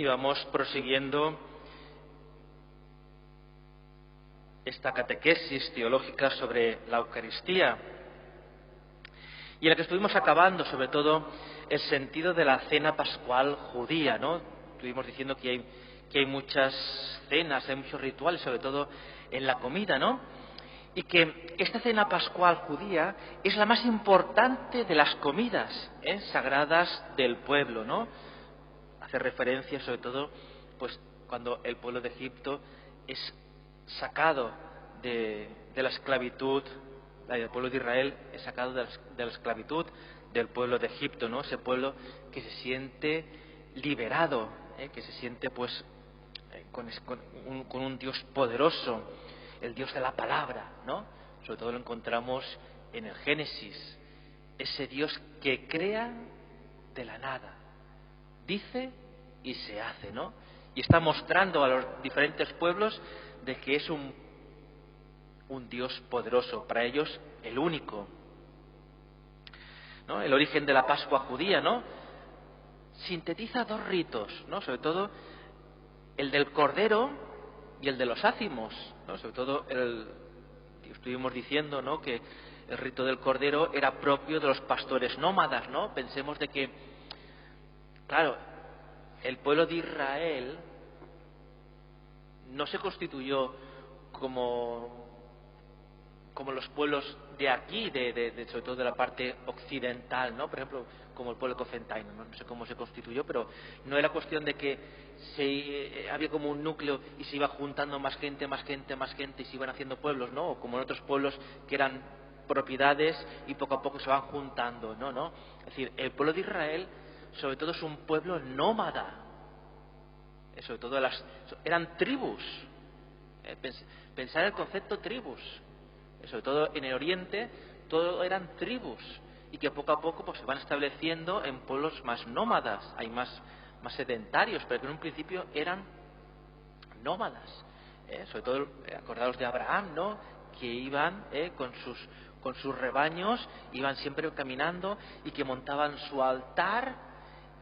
Y vamos prosiguiendo esta catequesis teológica sobre la Eucaristía, y en la que estuvimos acabando sobre todo el sentido de la cena pascual judía, ¿no? Estuvimos diciendo que hay muchas cenas, hay muchos rituales, sobre todo en la comida, ¿no? Y que esta cena pascual judía es la más importante de las comidas sagradas del pueblo, ¿no? Hace referencia sobre todo pues cuando el pueblo de Egipto es sacado de la esclavitud, el pueblo de Israel es sacado de la esclavitud del pueblo de Egipto, ¿no? Ese pueblo que se siente liberado, que se siente pues con un Dios poderoso, el Dios de la palabra, ¿no? Sobre todo lo encontramos en el Génesis, ese Dios que crea de la nada, dice y se hace, ¿no? Y está mostrando a los diferentes pueblos de que es un Dios poderoso, para ellos el único, ¿no? El origen de la Pascua judía, ¿no? Sintetiza dos ritos, ¿no? Sobre todo el del cordero y el de los ácimos, ¿no? Sobre todo estuvimos diciendo, ¿no?, que el rito del cordero era propio de los pastores nómadas, ¿no? Pensemos de que, claro, el pueblo de Israel no se constituyó como los pueblos de aquí, sobre todo de la parte occidental, ¿no? Por ejemplo, como el pueblo cocentaino, no sé cómo se constituyó, pero no era cuestión de que había como un núcleo y se iba juntando más gente y se iban haciendo pueblos, ¿no? O como en otros pueblos que eran propiedades y poco a poco se van juntando, no. Es decir, el pueblo de Israel sobre todo es un pueblo nómada, sobre todo eran tribus, pensar el concepto tribus. Sobre todo en el Oriente, todo eran tribus, y que poco a poco pues se van estableciendo en pueblos más nómadas, hay más sedentarios, pero que en un principio eran nómadas. Sobre todo, acordaos de Abraham, ¿no?, que iban con sus rebaños, iban siempre caminando y que montaban su altar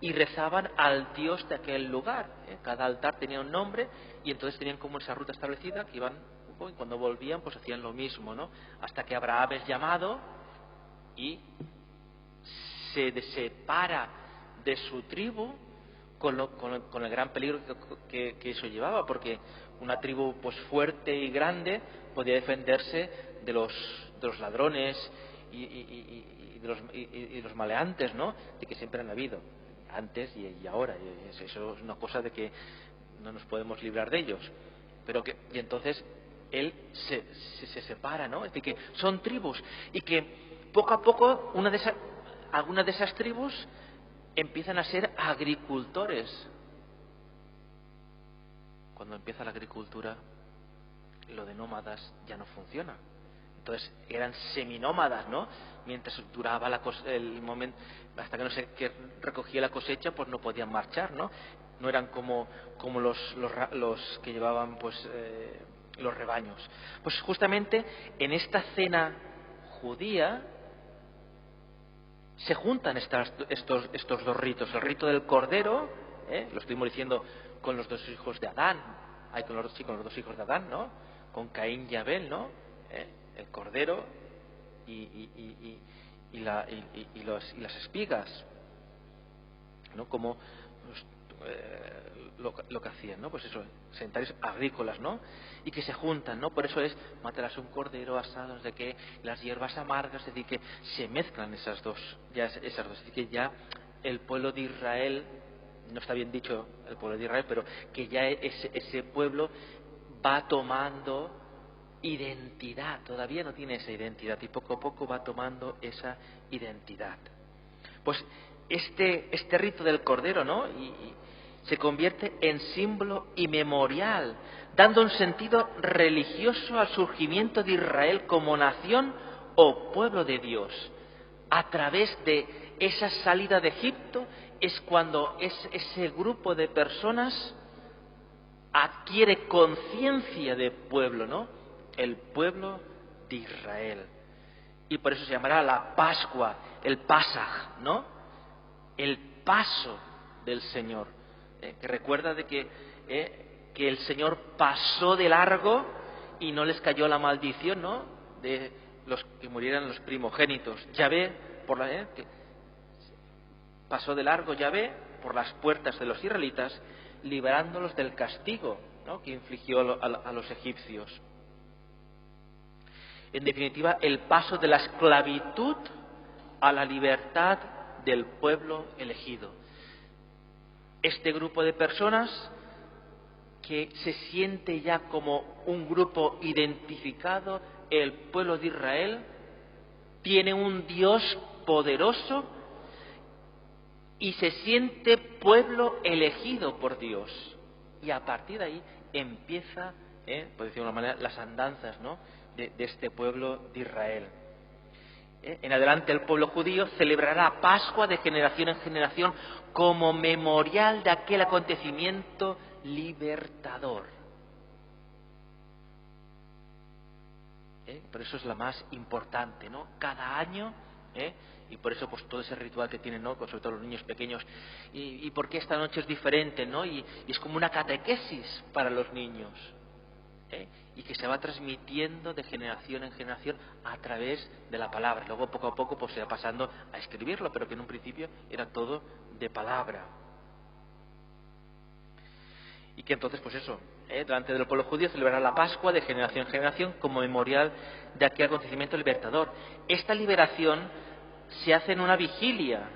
y rezaban al Dios de aquel lugar. Cada altar tenía un nombre y entonces tenían como esa ruta establecida que iban, y cuando volvían pues hacían lo mismo, ¿no? Hasta que Abraham es llamado y se separa de su tribu con el gran peligro que eso llevaba, porque una tribu pues fuerte y grande podía defenderse de los ladrones y de los maleantes, ¿no?, de que siempre han habido antes y ahora, y eso es una cosa de que no nos podemos librar de ellos, y entonces él se separa, ¿no? Es decir, que son tribus y que poco a poco algunas de esas tribus empiezan a ser agricultores. Cuando empieza la agricultura, lo de nómadas ya no funciona. Entonces eran seminómadas, ¿no? Mientras duraba el momento, hasta que no se recogía la cosecha, pues no podían marchar, ¿no? No eran como los que llevaban pues los rebaños. Pues justamente en esta cena judía se juntan estos dos ritos. El rito del cordero, lo estuvimos diciendo con los dos hijos de Adán, con los dos hijos de Adán, ¿no?, con Caín y Abel, ¿no? El cordero y las espigas, ¿no? Como lo que hacían, ¿no? Pues eso, sedentarios agrícolas, ¿no? Y que se juntan, ¿no? Por eso matarás un cordero asado, no sé qué, las hierbas amargas, es decir, que se mezclan esas dos, es decir, que ya el pueblo de Israel, no está bien dicho el pueblo de Israel, pero que ya ese pueblo va tomando identidad, todavía no tiene esa identidad y poco a poco va tomando esa identidad. Pues este rito del cordero, ¿no?, y se convierte en símbolo y memorial, dando un sentido religioso al surgimiento de Israel como nación o pueblo de Dios. A través de esa salida de Egipto es cuando ese grupo de personas adquiere conciencia de pueblo, ¿no?, el pueblo de Israel. Y por eso se llamará la Pascua, el Pasaj, ¿no?, el paso del Señor. que recuerda de que el Señor pasó de largo y no les cayó la maldición, ¿no?, de los que murieran los primogénitos. Yahvé, que pasó de largo Yahvé por las puertas de los israelitas, liberándolos del castigo, ¿no?, que infligió a los egipcios. En definitiva, el paso de la esclavitud a la libertad del pueblo elegido. Este grupo de personas que se siente ya como un grupo identificado, el pueblo de Israel, tiene un Dios poderoso y se siente pueblo elegido por Dios. Y a partir de ahí empieza, por decirlo de una manera, las andanzas, ¿no?, de este pueblo de Israel. En adelante el pueblo judío celebrará la Pascua de generación en generación como memorial de aquel acontecimiento libertador. Por eso es la más importante, ¿no? Cada año, y por eso pues todo ese ritual que tienen, ¿no?, sobre todo los niños pequeños. Y por qué esta noche es diferente, ¿no? Y es como una catequesis para los niños, y que se va transmitiendo de generación en generación a través de la palabra. Luego poco a poco pues se va pasando a escribirlo, pero que en un principio era todo de palabra. Y que entonces pues eso, delante del pueblo judío celebrará la Pascua de generación en generación como memorial de aquel acontecimiento libertador. Esta liberación se hace en una vigilia,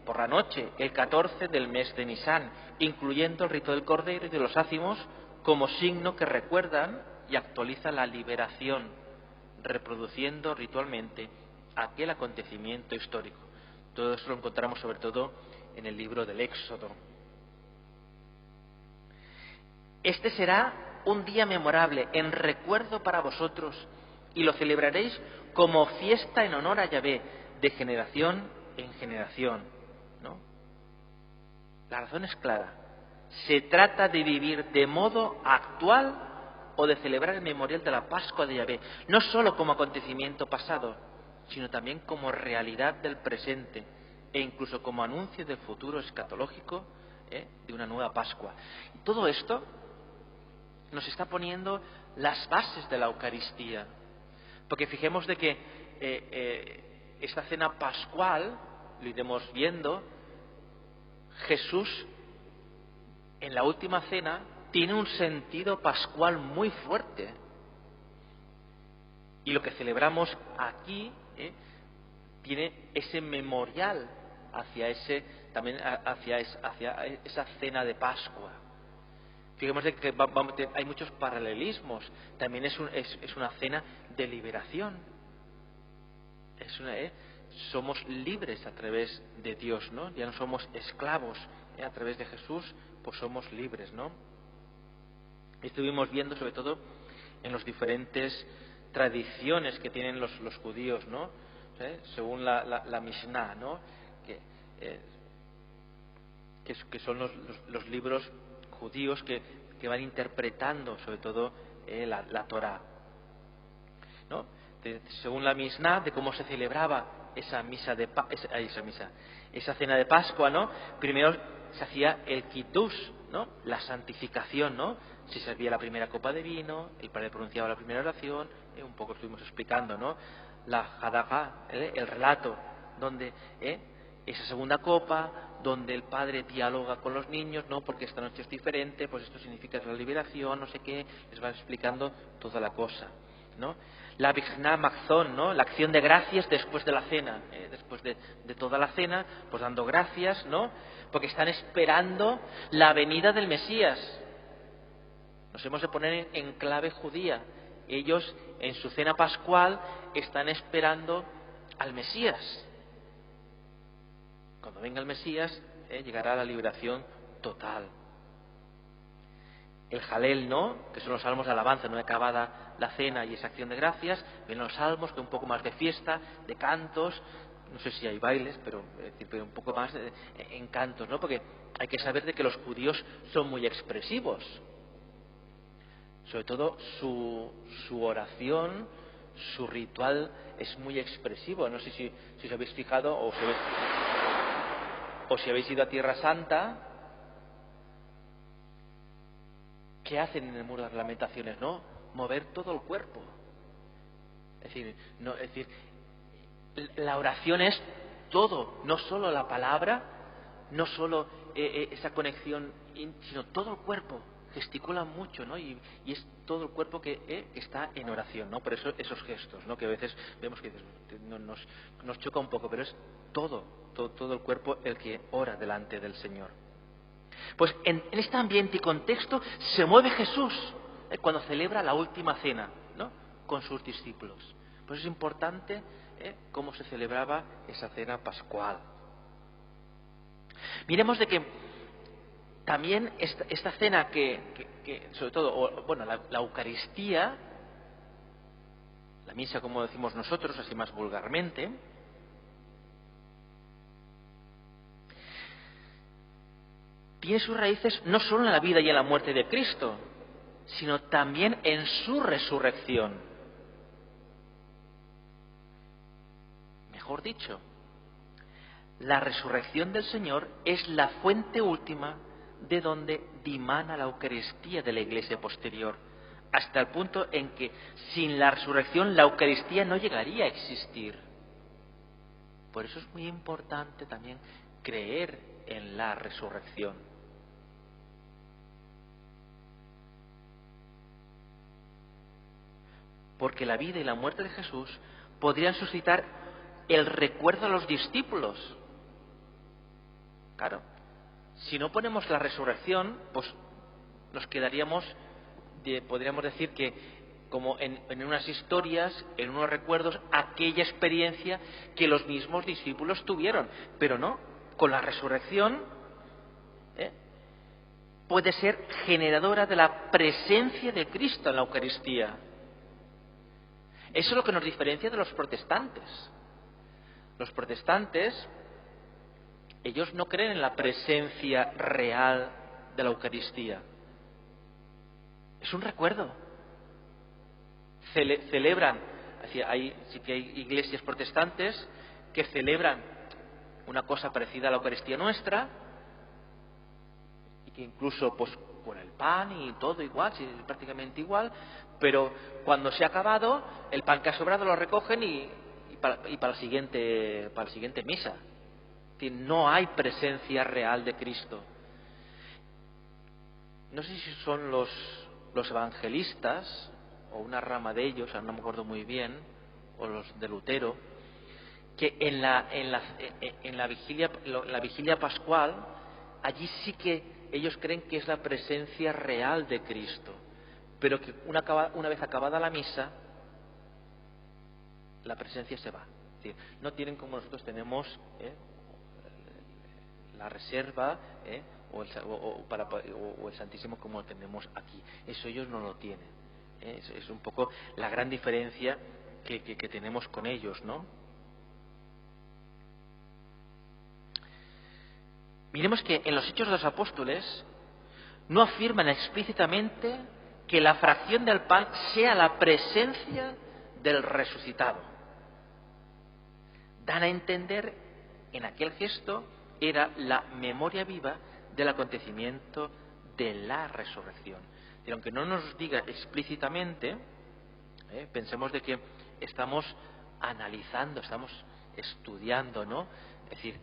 por la noche, el 14 del mes de Nisán, incluyendo el rito del Cordero y de los ácimos como signo que recuerdan y actualiza la liberación, reproduciendo ritualmente aquel acontecimiento histórico. Todo eso lo encontramos sobre todo en el libro del Éxodo. Este será un día memorable, en recuerdo para vosotros, y lo celebraréis como fiesta en honor a Yahvé, de generación en generación, ¿no? La razón es clara. Se trata de vivir de modo actual o de celebrar el memorial de la Pascua de Yahvé, no solo como acontecimiento pasado, sino también como realidad del presente e incluso como anuncio del futuro escatológico, de una nueva Pascua. Y todo esto nos está poniendo las bases de la Eucaristía, porque fijemos de que esta cena pascual, lo iremos viendo, Jesús en la última cena tiene un sentido pascual muy fuerte. Y lo que celebramos aquí tiene ese memorial hacia esa cena de Pascua. Fijemos que hay muchos paralelismos. También es una cena de liberación. Somos libres a través de Dios, ¿no? Ya no somos esclavos. A través de Jesús, pues somos libres, ¿no? Estuvimos viendo sobre todo en las diferentes tradiciones que tienen los judíos, ¿no? Según la Mishnah, ¿no? Que son los libros judíos que van interpretando sobre todo la Torá, ¿no? Según la Mishnah, de cómo se celebraba esa cena de Pascua, ¿no? Primero se hacía el kiddush, ¿no?, la santificación, ¿no? Se servía la primera copa de vino, el padre pronunciaba la primera oración, un poco estuvimos explicando, ¿no?, la hadagá, el relato, donde esa segunda copa, donde el padre dialoga con los niños, ¿no?, porque esta noche es diferente, pues esto significa la liberación, no sé qué, les va explicando toda la cosa, ¿no? La Bijna Magzón, ¿no?, la acción de gracias después de la cena, después de toda la cena, pues dando gracias, ¿no?, porque están esperando la venida del Mesías. Nos hemos de poner en clave judía. Ellos, en su cena pascual, están esperando al Mesías. Cuando venga el Mesías, llegará la liberación total. El Jalel, ¿no?, que son los salmos de alabanza, no acabada la cena y esa acción de gracias. Ven los salmos, que un poco más de fiesta, de cantos. No sé si hay bailes, pero un poco más en cantos, ¿no? Porque hay que saber de que los judíos son muy expresivos. Sobre todo su oración, su ritual es muy expresivo. No sé si os habéis fijado o si habéis ido a Tierra Santa, ¿qué hacen en el muro de las lamentaciones? ¿No? Mover todo el cuerpo. Es decir, la oración es todo, no solo la palabra, no solo esa conexión, sino todo el cuerpo. Gesticulan mucho, ¿no? Y es todo el cuerpo que está en oración, ¿no? Por eso esos gestos, ¿no? Que a veces vemos que nos choca un poco, pero es todo el cuerpo el que ora delante del Señor. Pues en este ambiente y contexto se mueve Jesús cuando celebra la última cena, ¿no? Con sus discípulos. Pues es importante cómo se celebraba esa cena pascual. Miremos de que también esta cena que sobre todo, la Eucaristía, la misa como decimos nosotros, así más vulgarmente, tiene sus raíces no solo en la vida y en la muerte de Cristo, sino también en su resurrección. Mejor dicho, la resurrección del Señor es la fuente última de donde dimana la Eucaristía de la Iglesia posterior, hasta el punto en que sin la resurrección la Eucaristía no llegaría a existir. Por eso es muy importante también creer en la resurrección. Porque la vida y la muerte de Jesús podrían suscitar el recuerdo a los discípulos. Claro, si no ponemos la resurrección, pues nos quedaríamos, podríamos decir que como en unas historias, en unos recuerdos, aquella experiencia que los mismos discípulos tuvieron. Pero no, con la resurrección puede ser generadora de la presencia de Cristo en la Eucaristía. Eso es lo que nos diferencia de los protestantes. Los protestantes, ellos no creen en la presencia real de la Eucaristía. Es un recuerdo. Celebran, sí que hay iglesias protestantes que celebran una cosa parecida a la Eucaristía nuestra, y que incluso pues con el pan y todo igual, sí, prácticamente igual, pero cuando se ha acabado, el pan que ha sobrado lo recogen y para la siguiente misa. Es decir, no hay presencia real de Cristo. No sé si son los evangelistas o una rama de ellos, no me acuerdo muy bien, o los de Lutero, que en la vigilia pascual, allí sí que ellos creen que es la presencia real de Cristo, pero que una vez acabada la misa, la presencia se va. Es decir, no tienen como nosotros tenemos la reserva o el Santísimo como lo tenemos aquí. Eso ellos no lo tienen. Es un poco la gran diferencia que tenemos con ellos, ¿no? Miremos que en los Hechos de los Apóstoles no afirman explícitamente que la fracción del pan sea la presencia del resucitado. Dan a entender en aquel gesto era la memoria viva del acontecimiento de la resurrección. Y aunque no nos diga explícitamente, pensemos de que estamos analizando, estamos estudiando, ¿no? Es decir,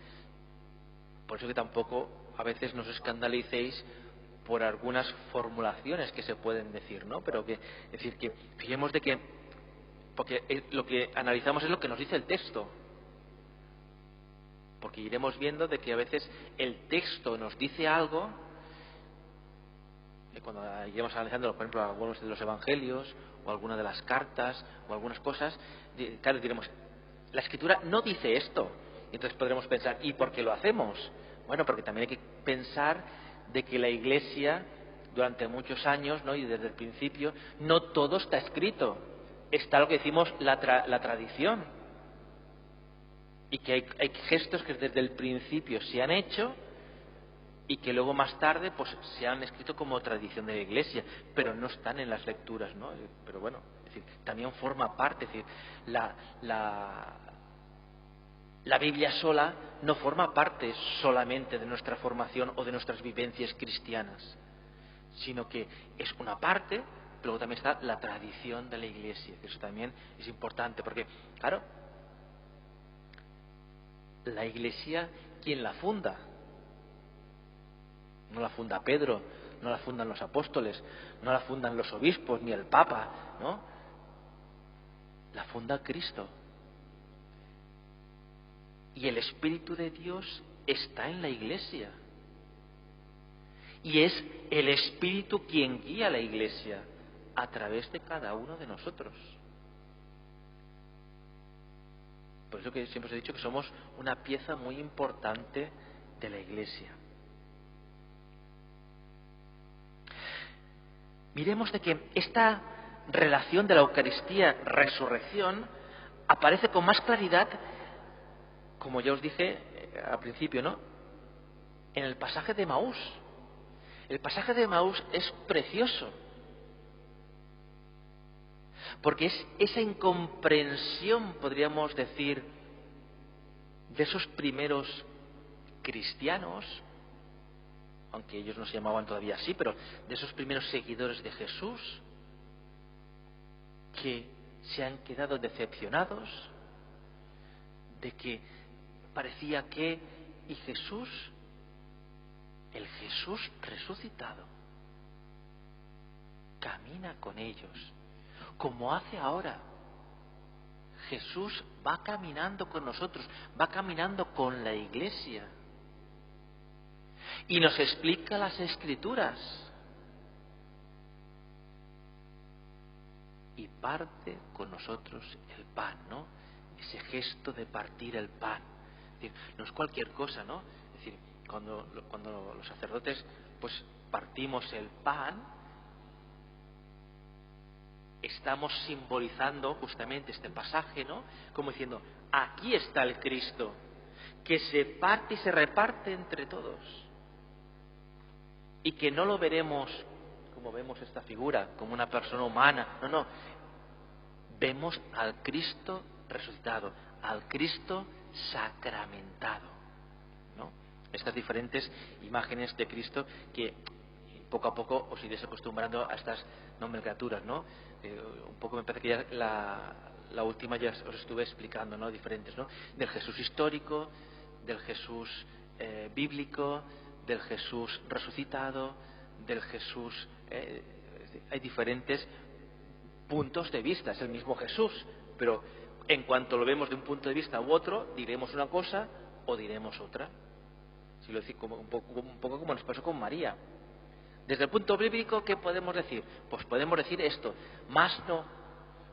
por eso que tampoco a veces nos escandalicéis por algunas formulaciones que se pueden decir, ¿no? Pero que, es decir, que fijemos de que, porque lo que analizamos es lo que nos dice el texto. Porque iremos viendo de que a veces el texto nos dice algo, cuando iremos analizando, por ejemplo, algunos de los evangelios, o alguna de las cartas, o algunas cosas, claro, diremos, la Escritura no dice esto. Entonces podremos pensar, ¿y por qué lo hacemos? Bueno, porque también hay que pensar de que la Iglesia, durante muchos años, ¿no? Y desde el principio, no todo está escrito. Está lo que decimos la tradición. Y que hay gestos que desde el principio se han hecho y que luego más tarde pues se han escrito como tradición de la Iglesia, pero no están en las lecturas, ¿no? Pero bueno, es decir, también forma parte, es decir, la Biblia sola no forma parte solamente de nuestra formación o de nuestras vivencias cristianas, sino que es una parte, pero luego también está la tradición de la Iglesia. Eso también es importante, porque, claro, la Iglesia, ¿quién la funda? No la funda Pedro, no la fundan los apóstoles, no la fundan los obispos, ni el Papa, ¿no? La funda Cristo. Y el Espíritu de Dios está en la Iglesia. Y es el Espíritu quien guía a la Iglesia a través de cada uno de nosotros. Por eso que siempre os he dicho que somos una pieza muy importante de la Iglesia. Miremos de que esta relación de la Eucaristía-resurrección aparece con más claridad, como ya os dije al principio, ¿no?, en el pasaje de Maús. El pasaje de Maús es precioso, porque es esa incomprensión, podríamos decir, de esos primeros cristianos, aunque ellos no se llamaban todavía así, pero de esos primeros seguidores de Jesús, que se han quedado decepcionados de que parecía que, y Jesús, el Jesús resucitado, camina con ellos, como hace ahora. Jesús va caminando con nosotros, va caminando con la Iglesia y nos explica las Escrituras y parte con nosotros el pan, ¿no? Ese gesto de partir el pan. Es decir, no es cualquier cosa, ¿no? Es decir, cuando los sacerdotes pues partimos el pan, estamos simbolizando justamente este pasaje, ¿no? Como diciendo, aquí está el Cristo, que se parte y se reparte entre todos. Y que no lo veremos como vemos esta figura, como una persona humana. No, no. Vemos al Cristo resucitado, al Cristo sacramentado, ¿no? Estas diferentes imágenes de Cristo que poco a poco os iréis acostumbrando a estas nomenclaturas, ¿no? Un poco me parece que ya la última ya os estuve explicando, ¿no? Diferentes, ¿no? Del Jesús histórico, del Jesús bíblico, del Jesús resucitado, del Jesús... hay diferentes puntos de vista, es el mismo Jesús, pero en cuanto lo vemos de un punto de vista u otro, diremos una cosa o diremos otra. Si lo decís, un poco como nos pasó con María. Desde el punto bíblico, ¿qué podemos decir? Pues podemos decir esto, más no,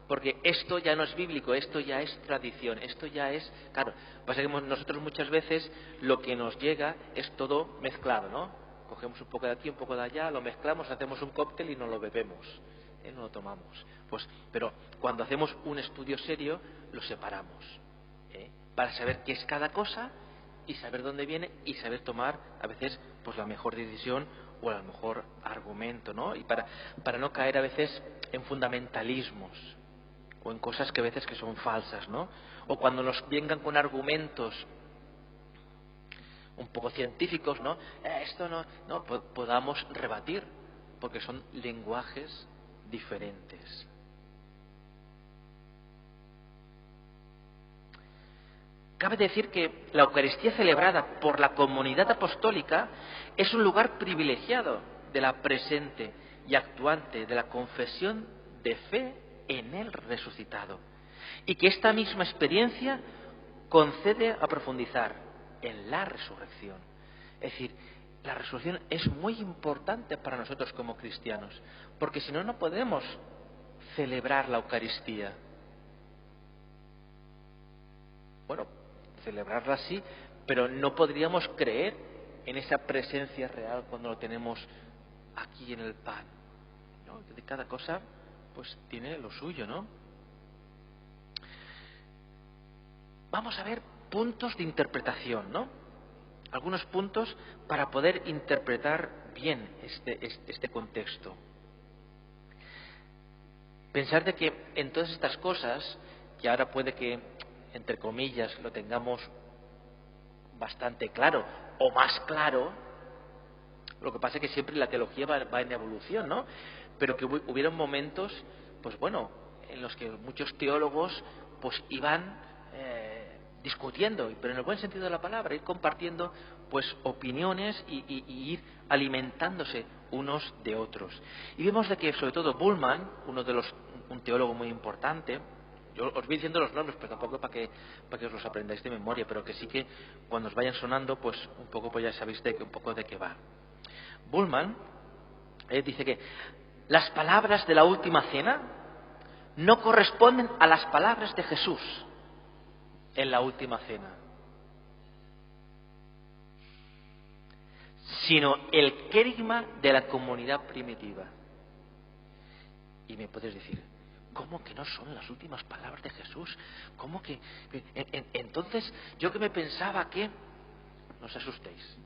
porque esto ya no es bíblico, esto ya es tradición, esto ya es... Claro, pasa que nosotros muchas veces lo que nos llega es todo mezclado, ¿no? Cogemos un poco de aquí, un poco de allá, lo mezclamos, hacemos un cóctel y no lo bebemos, no lo tomamos. Pues, pero cuando hacemos un estudio serio, lo separamos, para saber qué es cada cosa y saber dónde viene y saber tomar a veces pues la mejor decisión o el mejor argumento, ¿no? Y para no caer a veces en fundamentalismos o en cosas que a veces que son falsas, ¿no? O cuando nos vengan con argumentos un poco científicos, ¿no? Esto no podamos rebatir, porque son lenguajes diferentes. Cabe decir que la Eucaristía celebrada por la comunidad apostólica es un lugar privilegiado de la presente y actuante de la confesión de fe en el resucitado, y que esta misma experiencia concede a profundizar en la resurrección. Es decir, la resurrección es muy importante para nosotros como cristianos, porque si no, no podemos celebrar la Eucaristía. Bueno, celebrarla sí, pero no podríamos creer en esa presencia real cuando lo tenemos aquí en el pan, ¿no? De cada cosa pues tiene lo suyo, ¿no? Vamos a ver puntos de interpretación, ¿no? Algunos puntos para poder interpretar bien este contexto. Pensar de que en todas estas cosas, que ahora puede que, entre comillas, lo tengamos bastante claro, o más claro, Lo que pasa es que siempre la teología va en evolución, ¿no? Pero que hubieron momentos, pues bueno, en los que muchos teólogos pues iban discutiendo, pero en el buen sentido de la palabra, ir compartiendo pues opiniones y ir alimentándose unos de otros. Y vemos de que sobre todo Bullman, un teólogo muy importante, yo os voy diciendo los nombres, pero tampoco para que os los aprendáis de memoria, pero que sí que cuando os vayan sonando, pues un poco pues ya sabéis un poco de qué va. Bullman dice que las palabras de la última cena no corresponden a las palabras de Jesús en la última cena, sino el querigma de la comunidad primitiva. Y me puedes decir, ¿cómo que no son las últimas palabras de Jesús? ¿Cómo que? Entonces, yo que me pensaba que... No os asustéis.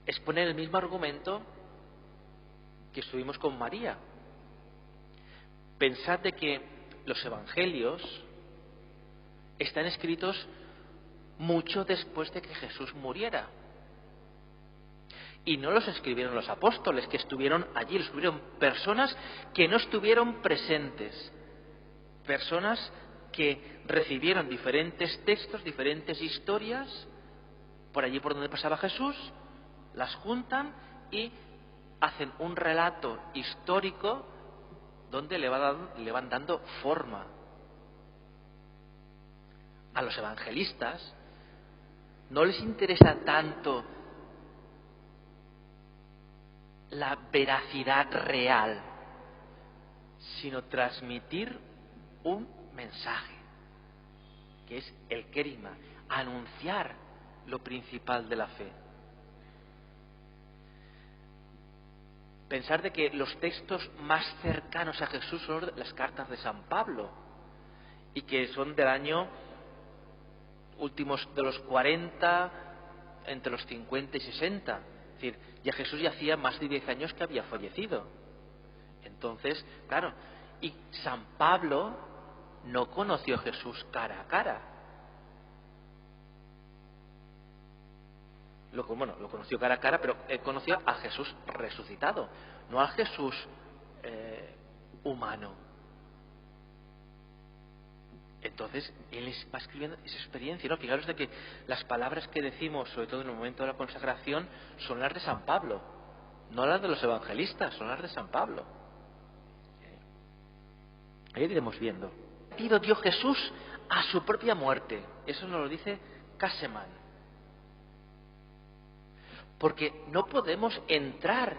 Es poner el mismo argumento que estuvimos con María. Pensad de que los evangelios están escritos mucho después de que Jesús muriera. Y no los escribieron los apóstoles que estuvieron allí, los escribieron personas que no estuvieron presentes, personas que recibieron diferentes textos, diferentes historias, por allí por donde pasaba Jesús, las juntan y hacen un relato histórico donde le van dando forma. A los evangelistas no les interesa tanto la veracidad real, sino transmitir un mensaje, que es el querigma, anunciar lo principal de la fe. Pensar de que los textos más cercanos a Jesús son las cartas de San Pablo, y que son del año últimos de los 40, entre los 50 y 60. Es decir, ya Jesús ya hacía más de 10 años que había fallecido. Entonces, claro, y San Pablo no conoció a Jesús cara a cara. Lo conoció cara a cara, pero él conoció a Jesús resucitado, no al Jesús humano. Entonces, él va escribiendo esa experiencia, ¿no? Fijaros de que las palabras que decimos, sobre todo en el momento de la consagración, son las de San Pablo, no las de los evangelistas, son las de San Pablo. Ahí iremos viendo. Dio Jesús a su propia muerte. Eso nos lo dice Casseman. Porque no podemos entrar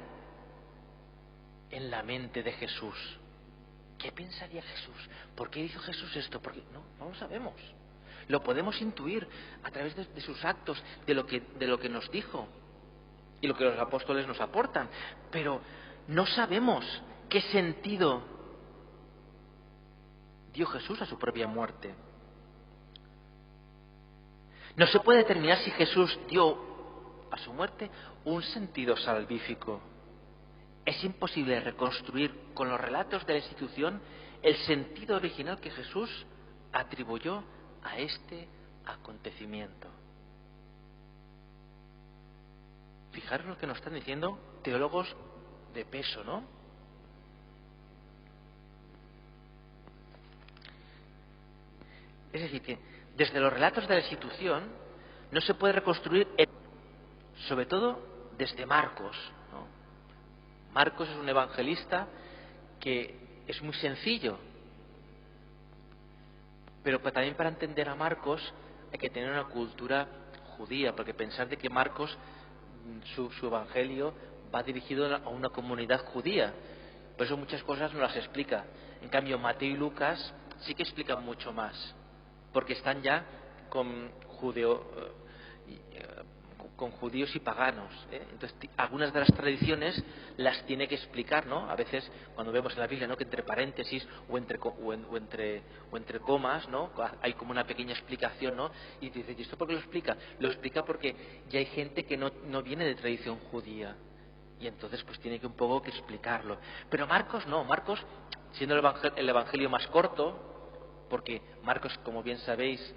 en la mente de Jesús. ¿Qué pensaría Jesús? ¿Por qué hizo Jesús esto? Porque no lo sabemos. Lo podemos intuir a través de sus actos, de lo que nos dijo y lo que los apóstoles nos aportan. Pero no sabemos qué sentido dio Jesús a su propia muerte. No se puede determinar si Jesús dio a su muerte un sentido salvífico. Es imposible reconstruir con los relatos de la institución el sentido original que Jesús atribuyó a este acontecimiento. Fijaros lo que nos están diciendo teólogos de peso, ¿no? Es decir, que desde los relatos de la institución no se puede reconstruir, sobre todo desde Marcos, ¿no? Marcos es un evangelista que es muy sencillo, pero también para entender a Marcos hay que tener una cultura judía, porque pensar de que Marcos, su evangelio va dirigido a una comunidad judía, por eso muchas cosas no las explica. En cambio, Mateo y Lucas sí que explican mucho más, porque están ya con judíos y paganos, ¿eh? Entonces, algunas de las tradiciones las tiene que explicar, ¿no? A veces, cuando vemos en la Biblia, ¿no?, que entre paréntesis o entre comas, ¿no?, hay como una pequeña explicación, ¿no? Y dice, ¿y esto por qué lo explica? Lo explica porque ya hay gente que no viene de tradición judía, y entonces pues tiene que un poco que explicarlo. Pero Marcos no, Marcos, siendo el evangelio más corto, porque Marcos, como bien sabéis,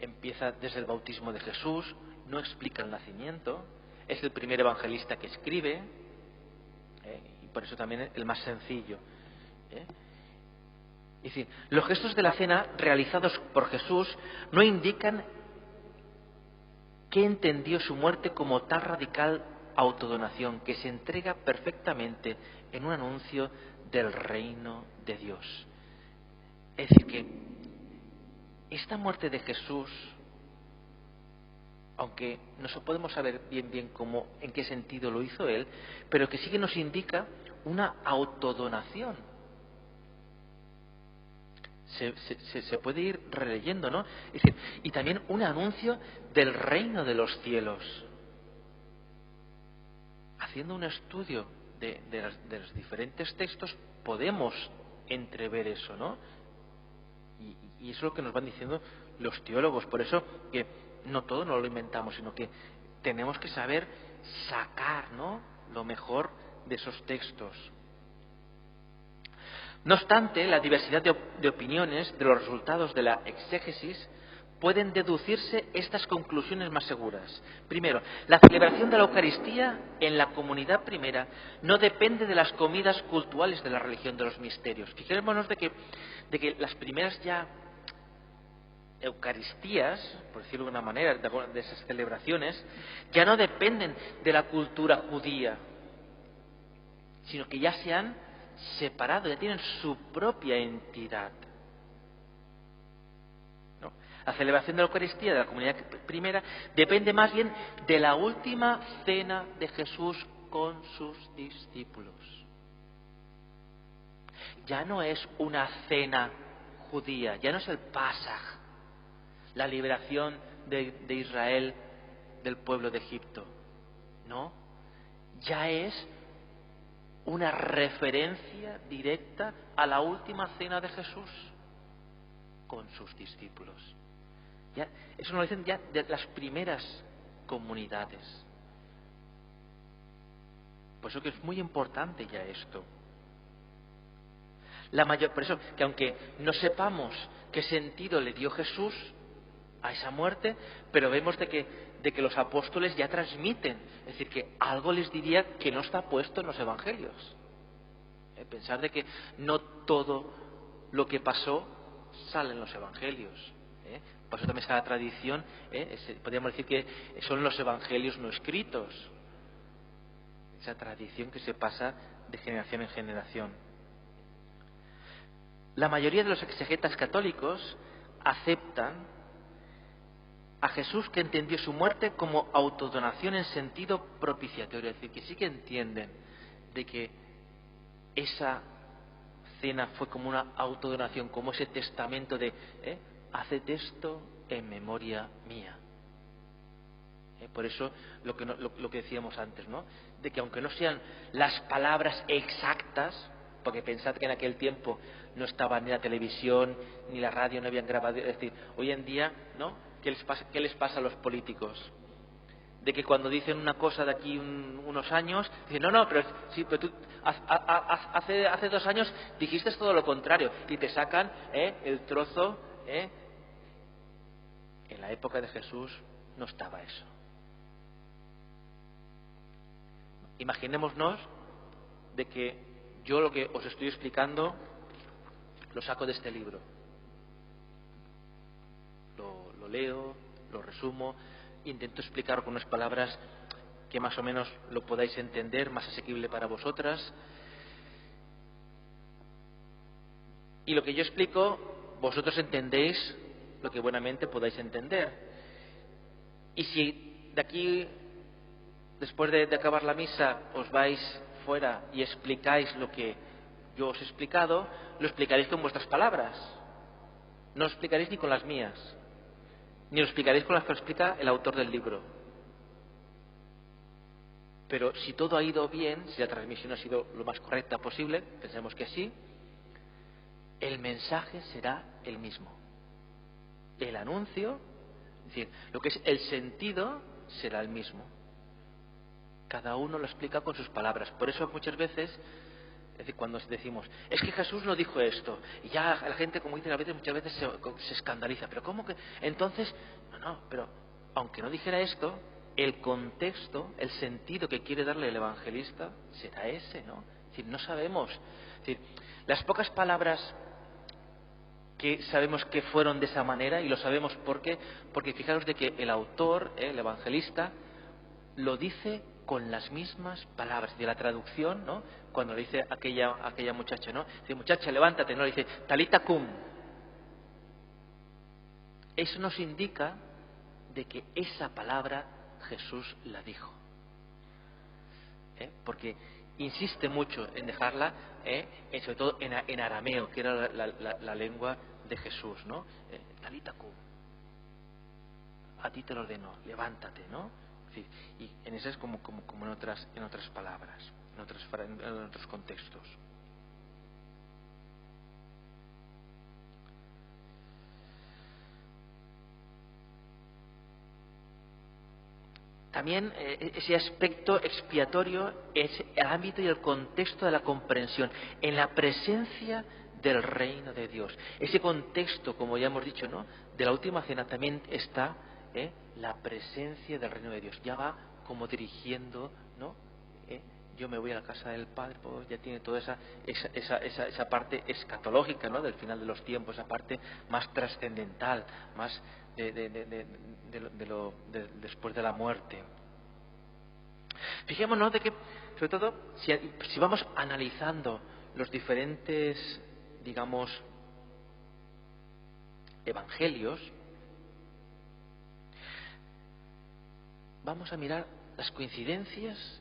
empieza desde el bautismo de Jesús no explica el nacimiento, es el primer evangelista que escribe, y por eso también el más sencillo. Es decir, los gestos de la cena realizados por Jesús no indican que entendió su muerte como tal radical autodonación que se entrega perfectamente en un anuncio del reino de Dios. Es decir, que esta muerte de Jesús, aunque no podemos saber bien cómo, en qué sentido lo hizo él, pero que sí que nos indica una autodonación. Se puede ir releyendo, ¿no? Es decir, y también un anuncio del reino de los cielos. Haciendo un estudio de los diferentes textos podemos entrever eso, ¿no? Y eso es lo que nos van diciendo los teólogos. Por eso que no todo nos lo inventamos, sino que tenemos que saber sacar, ¿no?, lo mejor de esos textos. No obstante, la diversidad de opiniones de los resultados de la exégesis pueden deducirse estas conclusiones más seguras. Primero, la celebración de la Eucaristía en la comunidad primera no depende de las comidas cultuales de la religión de los misterios. Fijémonos de que las primeras ya Eucaristías, por decirlo de una manera, de esas celebraciones, ya no dependen de la cultura judía, sino que ya se han separado, ya tienen su propia entidad. ¿No? La celebración de la Eucaristía de la comunidad primera depende más bien de la última cena de Jesús con sus discípulos. Ya no es una cena judía, ya no es el Pasaj, la liberación de Israel del pueblo de Egipto. No, ya es una referencia directa a la última cena de Jesús con sus discípulos. Ya, eso nos lo dicen ya de las primeras comunidades. Por eso que es muy importante ya esto. Por eso que aunque no sepamos qué sentido le dio Jesús a esa muerte, pero vemos de que los apóstoles ya transmiten, es decir, que algo les diría que no está puesto en los evangelios. Pensar de que no todo lo que pasó sale en los evangelios. Por eso también esa tradición, podríamos decir que son los evangelios no escritos. Esa tradición que se pasa de generación en generación. La mayoría de los exegetas católicos aceptan a Jesús que entendió su muerte como autodonación en sentido propiciatorio, es decir, que sí que entienden de que esa cena fue como una autodonación, como ese testamento de haced esto en memoria mía. Por eso lo que decíamos antes, ¿no?, de que aunque no sean las palabras exactas, porque pensad que en aquel tiempo no estaba ni la televisión ni la radio, no habían grabado, es decir, hoy en día, ¿no?, ¿qué les pasa a los políticos? De que cuando dicen una cosa de aquí unos años, dicen, no, pero tú hace 2 años dijiste todo lo contrario, y te sacan el trozo. En la época de Jesús no estaba eso. Imaginémonos de que yo lo que os estoy explicando lo saco de este libro. Lo leo, lo resumo, intento explicar con unas palabras que más o menos lo podáis entender, más asequible para vosotras. Y lo que yo explico, vosotros entendéis lo que buenamente podáis entender. Y si de aquí, después de acabar la misa, os vais fuera y explicáis lo que yo os he explicado, lo explicaréis con vuestras palabras. No lo explicaréis ni con las mías, ni lo explicaréis con las que lo explica el autor del libro. Pero si todo ha ido bien, si la transmisión ha sido lo más correcta posible, pensemos que sí, el mensaje será el mismo. El anuncio, es decir, lo que es el sentido, será el mismo. Cada uno lo explica con sus palabras. Por eso muchas veces, es decir, cuando decimos, es que Jesús no dijo esto, y ya la gente, como dicen a veces, muchas veces se escandaliza. Pero ¿cómo que? Entonces, no, pero aunque no dijera esto, el contexto, el sentido que quiere darle el evangelista será ese, ¿no? Es decir, no sabemos. Es decir, las pocas palabras que sabemos que fueron de esa manera, y lo sabemos porque fijaros de que el autor, el evangelista, lo dice con las mismas palabras. De la traducción, ¿no? Cuando le dice aquella muchacha, ¿no? Dice, muchacha, levántate, ¿no? Le dice, talita cum. Eso nos indica de que esa palabra Jesús la dijo. Porque insiste mucho en dejarla, sobre todo en arameo, que era la lengua de Jesús, ¿no? Talita cum. A ti te lo ordeno, levántate, ¿no? Sí, y en esas como en otras palabras, en otros contextos. También ese aspecto expiatorio es el ámbito y el contexto de la comprensión, en la presencia del reino de Dios. Ese contexto, como ya hemos dicho, ¿no? De la última cena también está la presencia del reino de Dios. Ya va como dirigiendo, ¿no? Yo me voy a la casa del Padre, pues ya tiene toda esa parte escatológica, ¿no? Del final de los tiempos, esa parte más trascendental, más después de la muerte. Fijémonos de que, sobre todo, si vamos analizando los diferentes, digamos, evangelios, vamos a mirar las coincidencias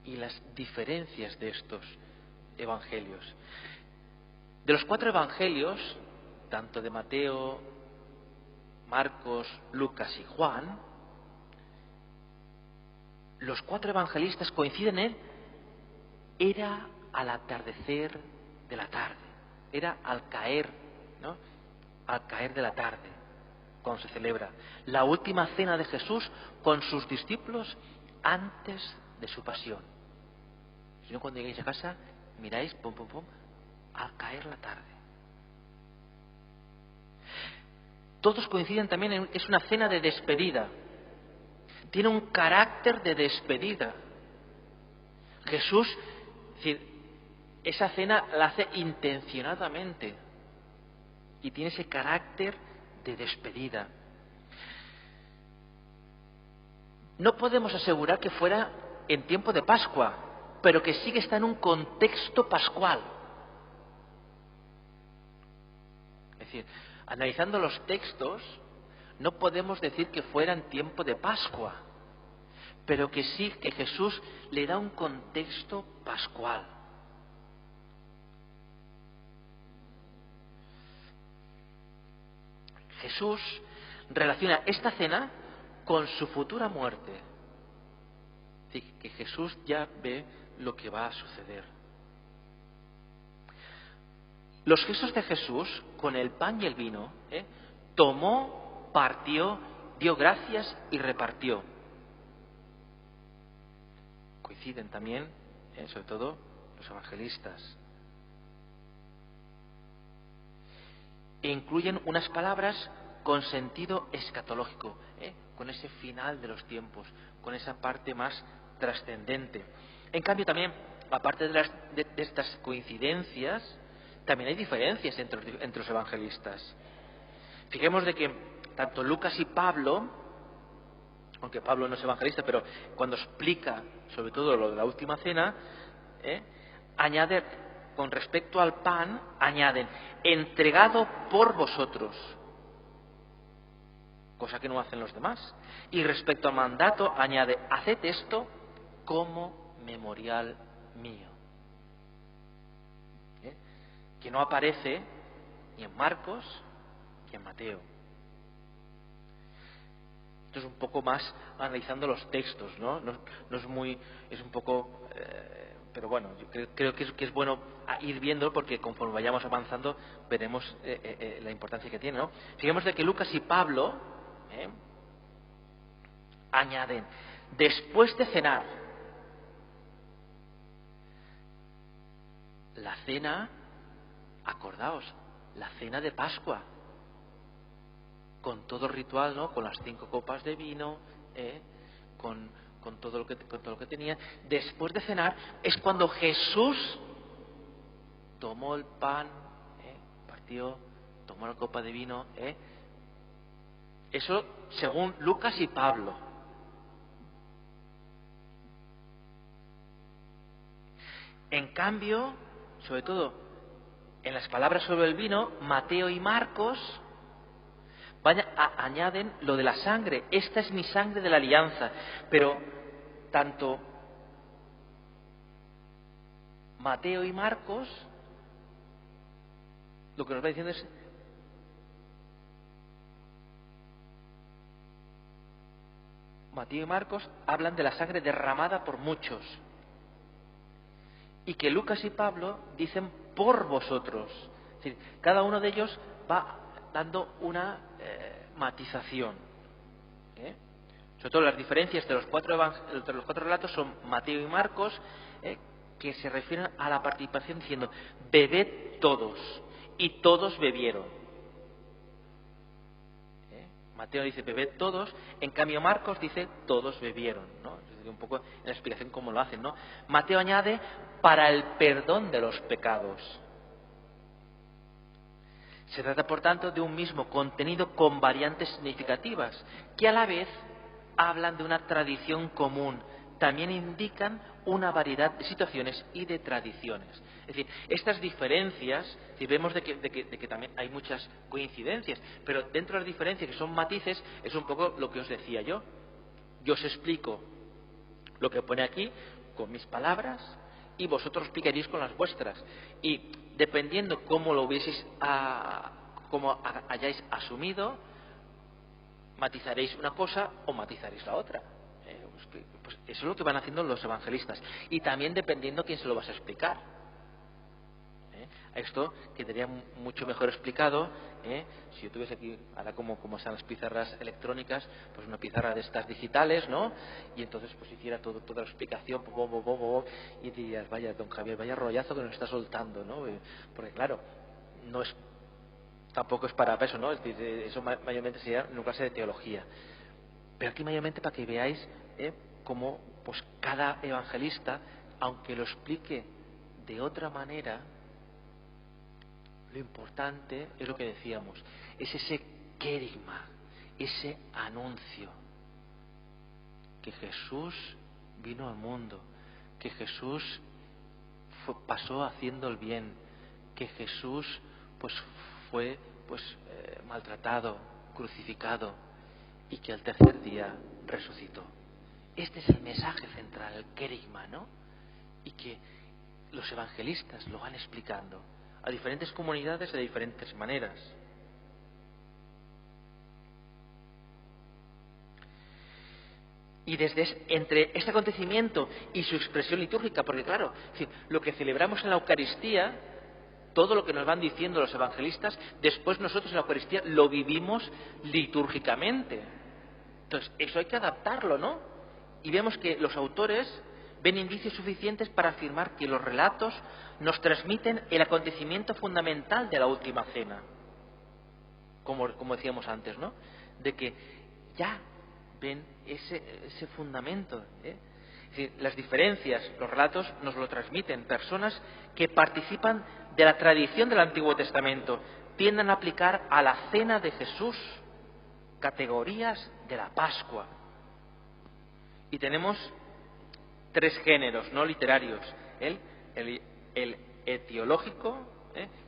y las diferencias de estos evangelios. De los 4 evangelios, tanto de Mateo, Marcos, Lucas y Juan, los 4 evangelistas coinciden en era al atardecer de la tarde, era al caer, ¿no? Al caer de la tarde, cuando se celebra la última cena de Jesús con sus discípulos antes de su pasión. Si no, cuando lleguéis a casa, miráis, pum, pum, pum, al caer la tarde. Todos coinciden también en que es una cena de despedida. Tiene un carácter de despedida. Jesús, es decir, esa cena la hace intencionadamente y tiene ese carácter de despedida. No podemos asegurar que fuera en tiempo de Pascua, pero que sí que está en un contexto pascual. Es decir, analizando los textos, no podemos decir que fuera en tiempo de Pascua, pero que sí que Jesús le da un contexto pascual. Jesús relaciona esta cena con su futura muerte. Es decir, que Jesús ya ve lo que va a suceder. Los gestos de Jesús con el pan y el vino, tomó, partió, dio gracias y repartió. Coinciden también, sobre todo, los evangelistas. E incluyen unas palabras con sentido escatológico, con ese final de los tiempos, con esa parte más trascendente. En cambio también, aparte de estas coincidencias, también hay diferencias entre los evangelistas. Fijemos de que tanto Lucas y Pablo, aunque Pablo no es evangelista, pero cuando explica sobre todo lo de la última cena, añade, con respecto al pan, añaden, entregado por vosotros, cosa que no hacen los demás. Y respecto al mandato, añade, haced esto como memorial mío. Que no aparece ni en Marcos ni en Mateo. Esto es un poco más analizando los textos, ¿no? No es muy, es un poco, pero bueno, yo creo que es bueno ir viendo, porque conforme vayamos avanzando veremos la importancia que tiene, ¿no? Fijemos de que Lucas y Pablo añaden, después de cenar, la cena, acordaos, la cena de Pascua. con todo el ritual, ¿no? Con las 5 copas de vino, con todo lo que tenía. Después de cenar es cuando Jesús tomó el pan, partió, tomó la copa de vino. Eso según Lucas y Pablo. En cambio, sobre todo en las palabras sobre el vino, Mateo y Marcos añaden lo de la sangre. Esta es mi sangre de la alianza. Pero tanto Mateo y Marcos lo que nos va diciendo es Mateo y Marcos hablan de la sangre derramada por muchos, y que Lucas y Pablo dicen por vosotros. Es decir, cada uno de ellos va dando una matización. Sobre todo las diferencias de los cuatro relatos son Mateo y Marcos, que se refieren a la participación diciendo bebed todos, y todos bebieron. Mateo dice bebed todos, en cambio Marcos dice todos bebieron, ¿no? Es decir, un poco en la explicación cómo lo hacen, ¿no? Mateo añade para el perdón de los pecados. Se trata, por tanto, de un mismo contenido con variantes significativas, que a la vez hablan de una tradición común, también indican una variedad de situaciones y de tradiciones. Es decir, estas diferencias, si vemos de que también hay muchas coincidencias, pero dentro de las diferencias que son matices, es un poco lo que os decía yo. Yo os explico lo que pone aquí con mis palabras y vosotros explicaréis con las vuestras. Y dependiendo cómo lo hubieseis, cómo hayáis asumido, matizaréis una cosa o matizaréis la otra. Pues eso es lo que van haciendo los evangelistas. Y también dependiendo quién se lo vas a explicar. Esto quedaría mucho mejor explicado si yo tuviese aquí, ahora como están las pizarras electrónicas, pues una pizarra de estas digitales, ¿no? Y entonces pues hiciera toda la explicación, y dirías, vaya, don Javier, vaya rollazo que nos está soltando, ¿no? Porque claro, no es, tampoco es para eso, ¿no? Es decir, eso mayormente sería en una clase de teología. Pero aquí mayormente para que veáis cómo pues cada evangelista, aunque lo explique de otra manera, lo importante es lo que decíamos, es ese querigma, ese anuncio, que Jesús vino al mundo, que Jesús pasó haciendo el bien, que Jesús pues fue maltratado, crucificado, y que al tercer día resucitó. Este es el mensaje central, el querigma, ¿no? Y que los evangelistas lo van explicando a diferentes comunidades de diferentes maneras. Y entre este acontecimiento y su expresión litúrgica, porque claro, lo que celebramos en la Eucaristía, todo lo que nos van diciendo los evangelistas, después nosotros en la Eucaristía lo vivimos litúrgicamente. Entonces, eso hay que adaptarlo, ¿no? Y vemos que los autores ven indicios suficientes para afirmar que los relatos nos transmiten el acontecimiento fundamental de la última cena, como decíamos antes, ¿no? De que ya ven ese fundamento. Es decir, las diferencias, los relatos nos lo transmiten. Personas que participan de la tradición del Antiguo Testamento tienden a aplicar a la cena de Jesús categorías de la Pascua. Y tenemos 3 géneros no literarios: el etiológico,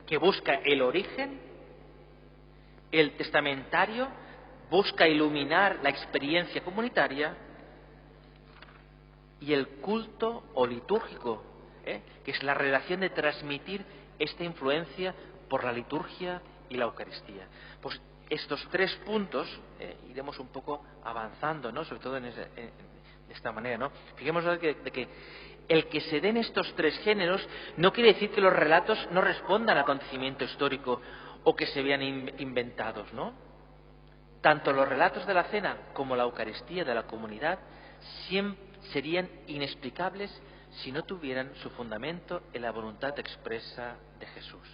que busca el origen; el testamentario, busca iluminar la experiencia comunitaria; y el culto o litúrgico, que es la relación de transmitir esta influencia por la liturgia y la Eucaristía. Pues estos 3 puntos iremos un poco avanzando, ¿no? Sobre todo de esta manera, ¿no? Fijémonos de que el que se den estos 3 géneros no quiere decir que los relatos no respondan al acontecimiento histórico o que se vean inventados, ¿no? Tanto los relatos de la cena como la Eucaristía de la comunidad serían inexplicables si no tuvieran su fundamento en la voluntad expresa de Jesús.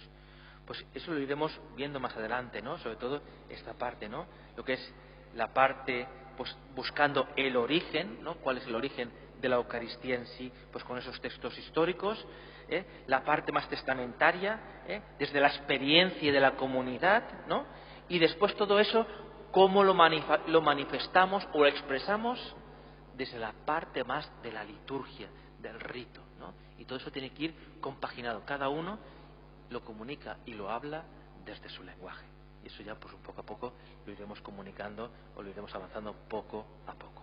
pues eso lo iremos viendo más adelante, ¿no? Sobre todo esta parte, ¿no? Lo que es la parte, pues buscando el origen, ¿no? ¿Cuál es el origen de la Eucaristía en sí? Pues con esos textos históricos, la parte más testamentaria, desde la experiencia de la comunidad, ¿no? Y después todo eso, cómo lo manifestamos o lo expresamos desde la parte más de la liturgia, del rito, ¿no? Y todo eso tiene que ir compaginado. Cada uno lo comunica y lo habla desde su lenguaje. Y eso ya, pues poco a poco, lo iremos comunicando o lo iremos avanzando poco a poco.